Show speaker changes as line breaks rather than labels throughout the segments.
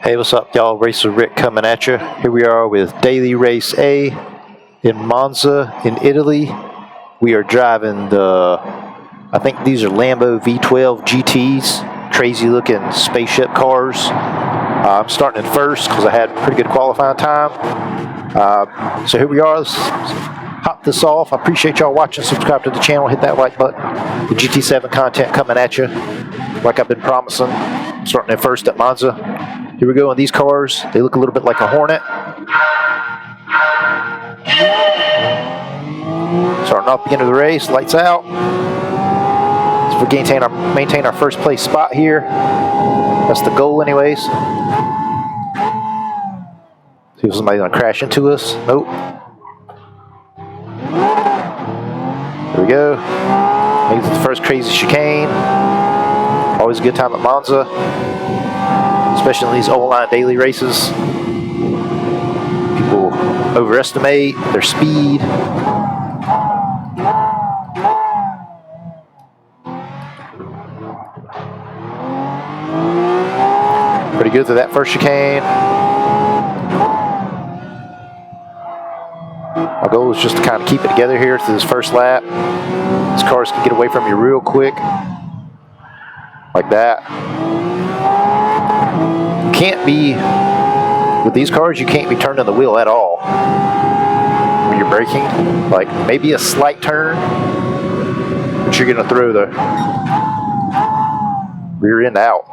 Hey, what's up, y'all? Racer Rick coming at you. Here we are with Daily Race A in Monza in Italy. We are driving the, I think these are Lambo V12 GTs, crazy looking spaceship cars. I'm starting in first because I had pretty good qualifying time. So here we are. Let's hop this off. I appreciate y'all watching. Subscribe to the channel. Hit that like button. The GT7 content coming at you like I've been promising. Starting in first at Monza. Here we go in these cars. They look a little bit like a Hornet. Starting off the end of the race, lights out. So we maintain our first place spot here. That's the goal anyways. See if somebody's gonna crash into us. Nope. There we go. Makes it the first crazy chicane. Always a good time at Monza, especially in these old-line daily races. People overestimate their speed. Pretty good through that first chicane. My goal is just to kind of keep it together here through this first lap. These cars can get away from you real quick, like that. Can't be, with these cars, you can't be turning the wheel at all when you're braking. Like maybe a slight turn, but you're gonna throw the rear end out.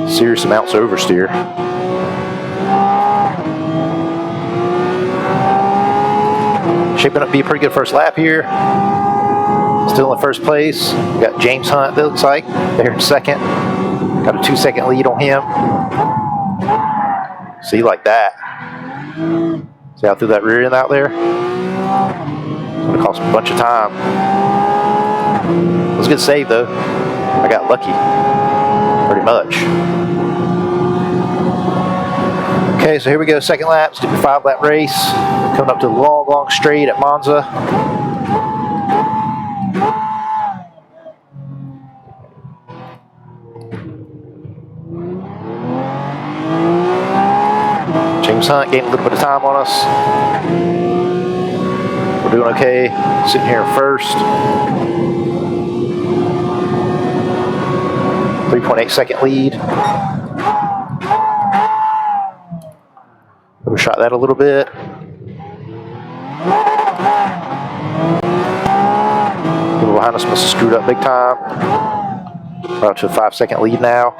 Serious amounts of oversteer. Shaping up to be a pretty good first lap here. Still in first place. We got James Hunt, that looks like, there in second. Got a 2-second lead on him. See, like that. See how I threw that rear end out there? It's gonna cost me a bunch of time. It was a good save though. I got lucky, pretty much. Okay, so here we go, second lap, let's do the 5-lap race. Coming up to the long, long straight at Monza. James Hunt gaining a little bit of time on us. We're doing okay. Sitting here first. 3.8-second lead. Overshot that a little bit. People behind us must have screwed up big time. We're up to a 5-second lead now.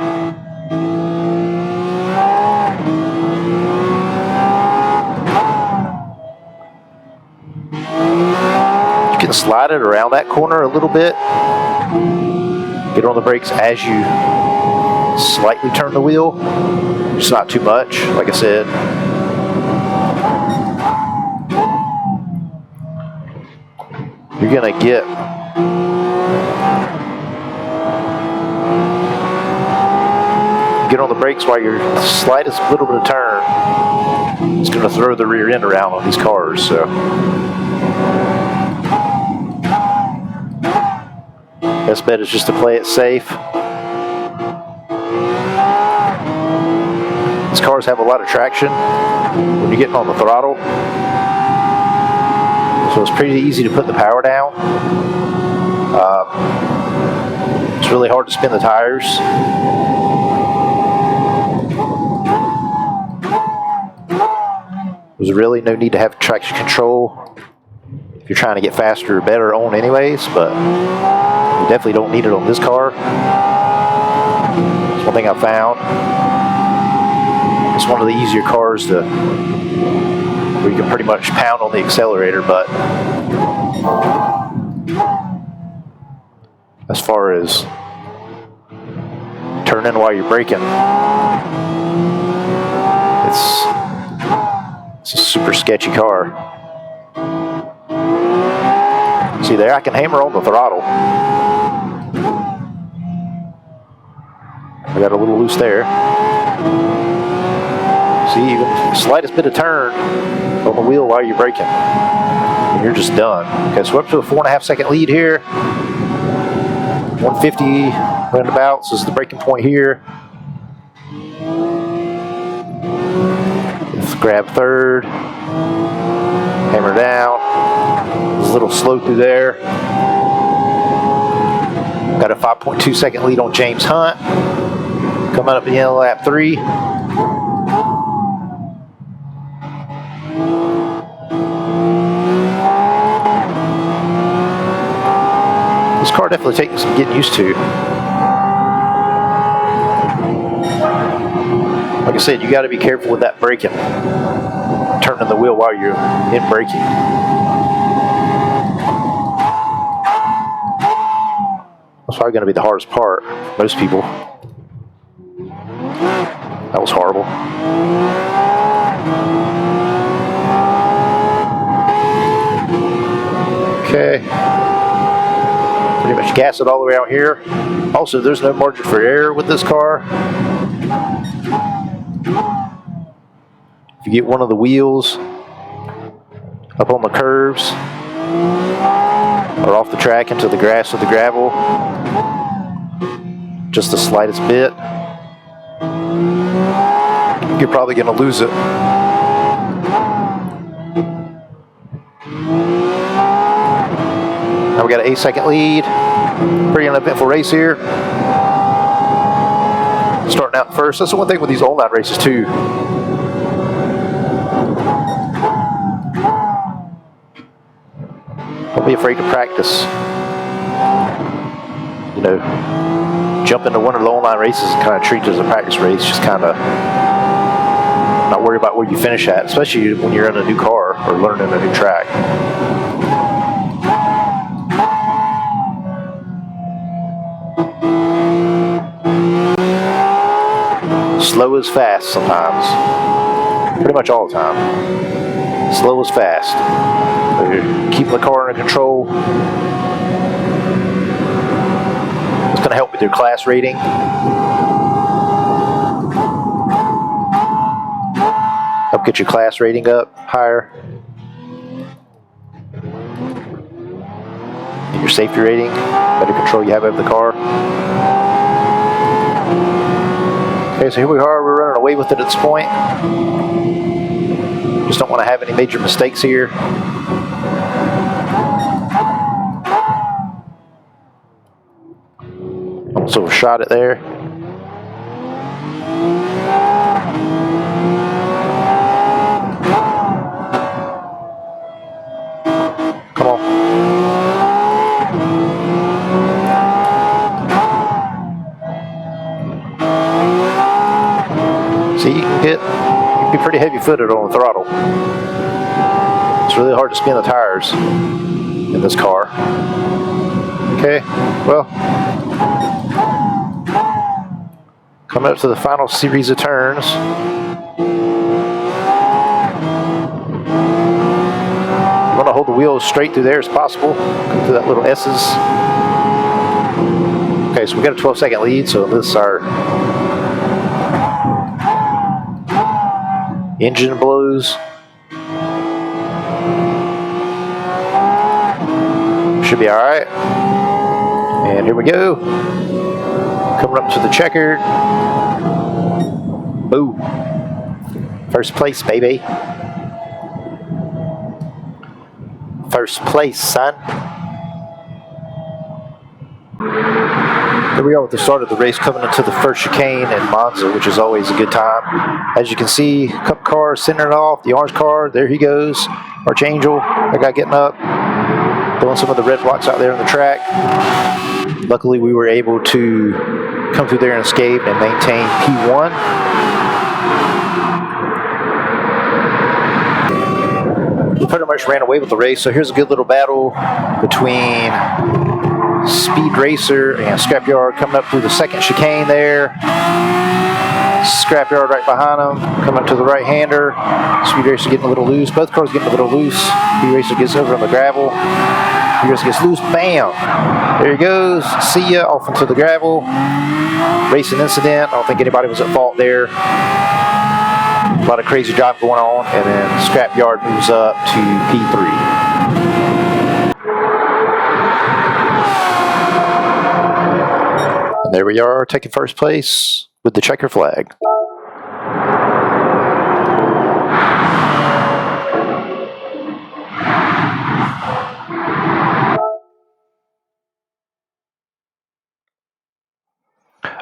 You can slide it around that corner a little bit. Get on the brakes as you slightly turn the wheel. Just not too much, like I said. You're gonna get on the brakes while you're the slightest little bit of turn. It's gonna throw the rear end around on these cars, so. Best bet is just to play it safe. These cars have a lot of traction when you're getting on the throttle. So it's pretty easy to put the power down. It's really hard to spin the tires. There's really no need to have traction control if you're trying to get faster or better on anyways, but you definitely don't need it on this car. That's one thing I found. It's one of the easier cars to where you can pretty much pound on the accelerator, but as far as turning while you're braking, it's a super sketchy car. See there, I can hammer on the throttle. I got a little loose there. See, even the slightest bit of turn on the wheel while you're braking, and you're just done. Okay, so we're up to a 4.5-second lead here. 150 roundabouts is the braking point here. grab third, hammer down. A little slow through there. Got a 5.2 second lead on James Hunt. Coming up at the end of lap 3. This car definitely taking some getting used to. Like I said, you got to be careful with that braking. Turning the wheel while you're in braking. That's probably going to be the hardest part. Most people. That was horrible. Okay. Pretty much gas it all the way out here. Also, there's no margin for error with this car. If you get one of the wheels up on the curves or off the track into the grass or the gravel, just the slightest bit, you're probably going to lose it. Now we got an 8-second lead. Pretty uneventful race here. Starting out first. That's the one thing with these online races too. Don't be afraid to practice. You know, jump into one of the online races and kind of treat it as a practice race. Just kind of not worry about where you finish at, especially when you're in a new car or learning a new track. Slow is fast sometimes. Pretty much all the time. Slow is fast. So you're keeping the car under control. It's going to help with your class rating. Help get your class rating up higher. And your safety rating. Better control you have over the car. Okay, so here we are, we're running away with it at this point. Just don't want to have any major mistakes here. Also shot it there. Come on. See, you can be pretty heavy-footed on the throttle. It's really hard to spin the tires in this car. Okay, well, coming up to the final series of turns. You want to hold the wheels straight through there as possible. Come through that little S's. Okay, so we got a 12-second lead, so this is our engine blows. Should be all right. And here we go. Coming up to the checkered. Boom. First place, baby. First place, son. Here we are with the start of the race, coming into the first chicane in Monza, which is always a good time. As you can see, a couple cars centering off. The orange car, there he goes. Archangel, that guy getting up. Doing some of the red blocks out there on the track. Luckily, we were able to come through there and escape and maintain P1. We pretty much ran away with the race, so here's a good little battle between Speed Racer and Scrapyard coming up through the second chicane there. Scrapyard right behind them, coming up to the right-hander. Speed Racer getting a little loose. Both cars getting a little loose. Speed Racer gets over on the gravel. Speed Racer gets loose. Bam! There he goes. See ya. Off into the gravel. Racing incident. I don't think anybody was at fault there. A lot of crazy driving going on. And then Scrapyard moves up to P3. And there we are, taking first place with the checker flag.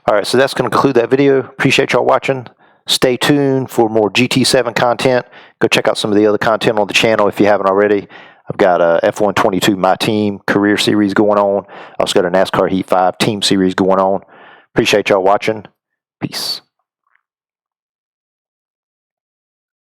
All right, so that's going to conclude that video. Appreciate y'all watching. Stay tuned for more GT7 content. Go check out some of the other content on the channel if you haven't already. I've got a F122 My Team career series going on. I also got a NASCAR Heat 5 team series going on. Appreciate y'all watching. Peace.